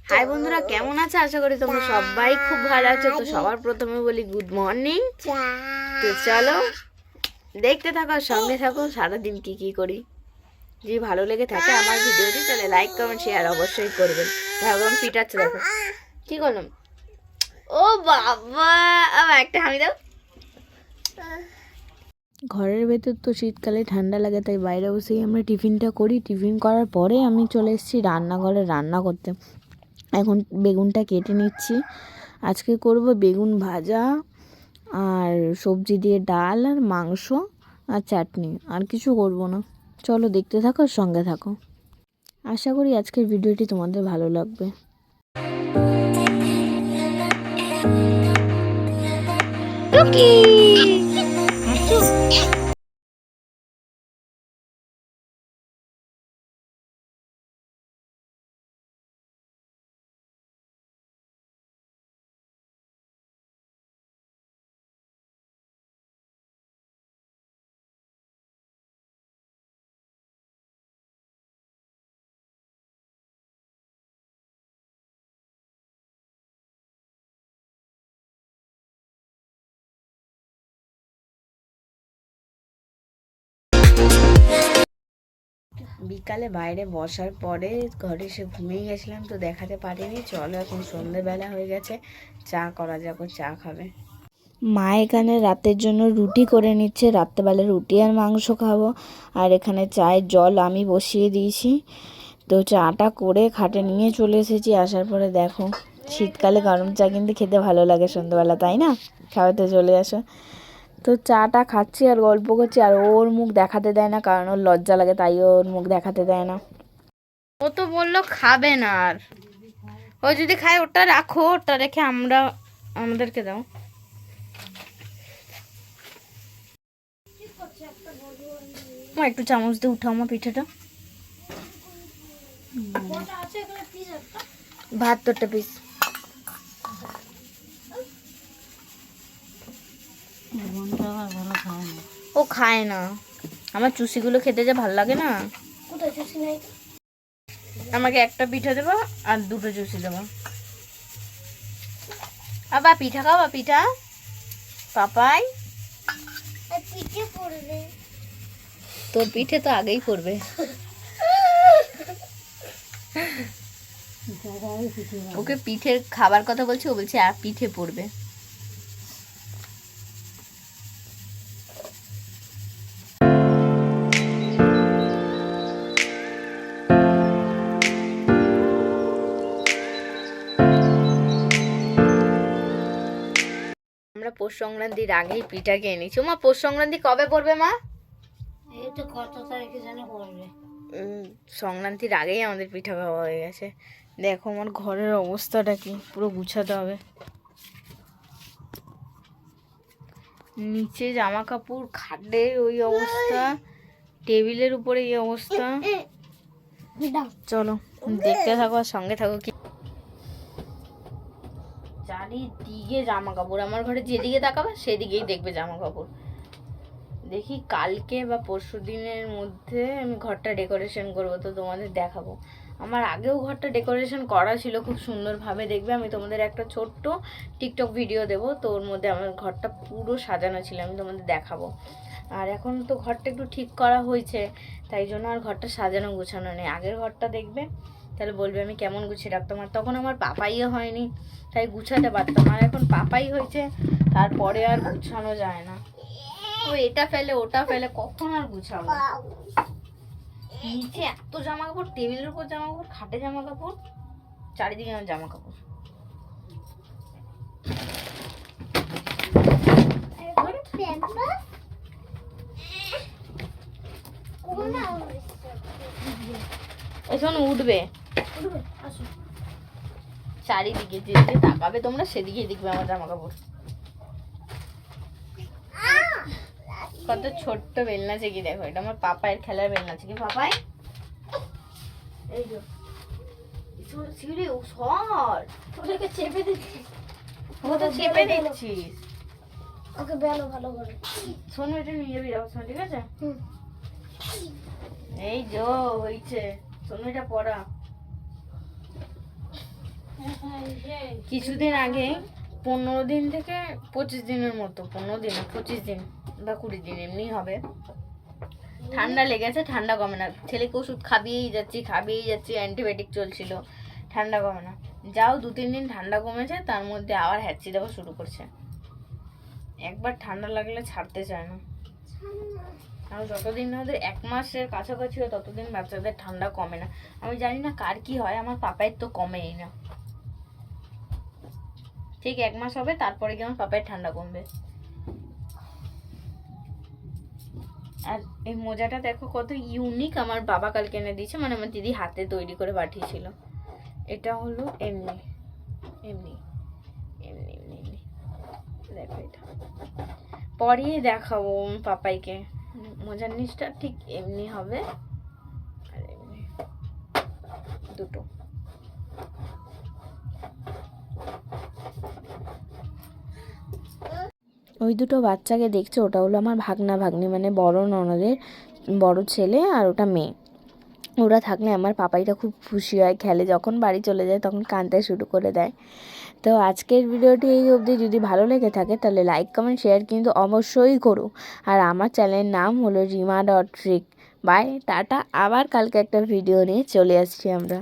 High বন্ধুরা, কেমন আছো? আশা করি তোমরা সবাই খুব ভালো আছো। তো সবার প্রথমে বলি গুড মর্নিং। তো চলো দেখতে থাকো, সঙ্গে থাকো সারাদিন কি কি করি। যদি ভালো লেগে থাকে আমার ভিডিওটি তাহলে লাইক কমেন্ট শেয়ার অবশ্যই করবেন। দেখো আমি পিটাচ্ছে, দেখো কি করলাম। ও বাবা, আবার একটা হামি দাও। ঘরের ভেতর তো শীতকালে ঠান্ডা লাগে, তাই বাইরে বসেই আমরা টিফিনটা করি। টিফিন করার পরে আমি চলে এসেছি রান্নাঘরে রান্না করতে। এখন বেগুনটা কেটে নিচ্ছি। আজকে করব বেগুন ভাজা আর সবজি দিয়ে ডাল আর মাংস আর চাটনি, আর কিছু করব না। চলো দেখতে থাকো, সঙ্গে থাকো। আশা করি আজকের ভিডিওটি তোমাদের ভালো লাগবে। বিকালে বাইরে বসার পরে ঘরে এসে ঘুমিয়ে গেছিলাম, তো দেখাতে পারিনি। চলো এখন সন্ধেবেলা হয়ে গেছে, চা করা যাক, চা খাবে মা। এখানে রাতের জন্য রুটি করে নিচ্ছে, রাত্রেবেলা রুটি আর মাংস খাবো। আর এখানে চায়ের জল আমি বসিয়ে দিয়েছি। তো চাটা করে খাটে নিয়ে চলে এসেছি। আসার পরে দেখো, শীতকালে গরম চা কিন্তু খেতে ভালো লাগে সন্ধ্যাবেলা, তাই না? খাওয়াতে চলে আসো। তো চাটা খাচ্ছি আর গল্প করছি, আর ওর মুখ দেখাতে দেয় না, কারণ ওর লজ্জা লাগে, তাই ওর মুখ দেখাতে দেয় না। ও তো বললো খাবে না, আর ও যদি খায় ওটা রাখো, ওটা রেখে আমাদেরকে দাও। একটু চামচ দিয়ে উঠাও আমার পিঠাটা। ভাত তোরটা পিস। ও খায় না, আমার চুষিগুলো খেতে যে ভালো লাগে না। আমাকে একটা পিঠা দেবো আর দুটো চুষি দেবো। আবার পিঠা খাওয়া, পিঠা পাপাই। পিঠে পড়বে, তোর পিঠে তো আগেই পড়বে। ওকে পিঠের খাবার কথা বলছি, ও বলছে আর পিঠে পড়বে। আমরা পৌষ সংক্রান্তির আগেই পিঠা খেয়ে নিচ্ছি। মা পৌষ সংক্রান্তি কবে পড়বে মা? এই তো কত তারিখে জানে পড়বে। সংক্রান্তির আগেই আমাদের পিঠা খাওয়া হয়ে গেছে। দেখো আমার ঘরের অবস্থাটা কি, পুরো গুছাতে হবে। নিচে জামা কাপড়, খাটের ওই অবস্থা, টেবিলের উপরে এই অবস্থা। চলো দেখতে থাকো আর সঙ্গে থাকো। কি চারিদিকে জামা কাপড়, আমার ঘরে যেদিকে তাকাবে সেদিকেই দেখবে জামা কাপড়। দেখি কালকে বা পরশু দিনের মধ্যে আমি ঘরটা ডেকোরেশন করবো, তো তোমাদের দেখাবো। আমার আগেও ঘরটা ডেকোরেশন করা ছিল খুব সুন্দরভাবে, দেখবে আমি তোমাদের একটা ছোট্ট টিকটক ভিডিও দেবো, তো ওর মধ্যে আমার ঘরটা পুরো সাজানো ছিল, আমি তোমাদের দেখাবো। আর এখন তো ঘরটা একটু ঠিক করা হয়েছে, তাই জন্য আর ঘরটা সাজানো গুছানো নেই। আগের ঘরটা দেখবে, তাহলে বলবে আমি কেমন গুছিয়ে রাখতাম। আর তখন আমার পাপাইও হয়নি, তাই গুছাতে পারতাম। আর এখন পাপাই হয়েছে, তারপরে আর গুছানো যায় না। ও এটা ফেলে ওটা ফেলে, কখন আর গুছাবো। নিচে এত জামা কাপড়, টেবিলের উপর জামা কাপড়, খাটে জামা কাপড়, চারিদিকে আমার জামা কাপড়। এখন উঠবে চারিদিকে, যেদিকে তাকাবে তোমরা সেদিকে দেখবে আমার জামা কাপড়। কত ছোট্ট বেলনা চেকি, দেখো এটা আমার পাপায়ের খেলার বেলনা চেকি। পাপাই এই যে সিঁড়ি সর, ওটাকে চেপে দিচ্ছিস, ওটা চেপে দিচ্ছিস। ওকে বেলো ভালো করে। শোনো, এটা নিয়ে যাবি রাখো, ঠিক আছে? এই যে হয়েছে, শোনো এটা পড়া। কিছুদিন আগে 15 দিন থেকে 25 দিনের মতো, 15 দিন না 25 দিন বা 20 দিন এমনি হবে, ঠান্ডা লেগেছে, ঠান্ডা কমে না। ছেলেকে ওষুধ খাবিয়েই যাচ্ছি, অ্যান্টিবায়োটিক চলছিল, ঠান্ডা কমে না। যাও 2-3 দিন ঠান্ডা কমেছে, তার মধ্যে আবার হ্যাঁচি দেওয়া শুরু করছে। একবার ঠান্ডা লাগলে ছাড়তে চায় না। আর যতদিন না ওদের 1 মাসের কাছাকাছি হয় ততদিন বাচ্চাদের ঠান্ডা কমে না। আমি জানি না কার কি হয়, আমার পাপায়ের তো কমেই না। ঠিক 1 মাস হবে, তারপরে কি আমার পাপায়ের ঠান্ডা কমবে। আর এই মোজাটা দেখো কত ইউনিক, আমার বাবা কালকে এনে দিয়েছে, মানে আমার দিদি হাতে তৈরি করে পাঠিয়েছিল। এটা হলো এমনি এমনি এমনি এমনি এমনি, দেখো এটা পরিয়ে দেখাবো পাপাইকে। মোজার নিচটা ঠিক এমনি হবে, আর এমনি দুটো। ওই দুটো বাচ্চাকে দেখছো, ওটা হলো আমার ভাগনা ভাগ্নি, মানে বড় ননদের বড় ছেলে, আর ওটা মেয়ে। ওরা থাকলে আমার পাপাইটা খুব খুশি হয়, খেলে, যখন বাড়ি চলে যায় তখন কাঁদতে শুরু করে দেয়। তো আজকের ভিডিওটি এই অবধি। যদি ভালো লেগে থাকে তাহলে লাইক কমেন্ট শেয়ার কিন্তু অবশ্যই করো। আর আমার চ্যানেলের নাম হলো Rima dot trick. Bye, tata. আবার কালকে একটা ভিডিও নিয়ে চলে আসছি আমরা।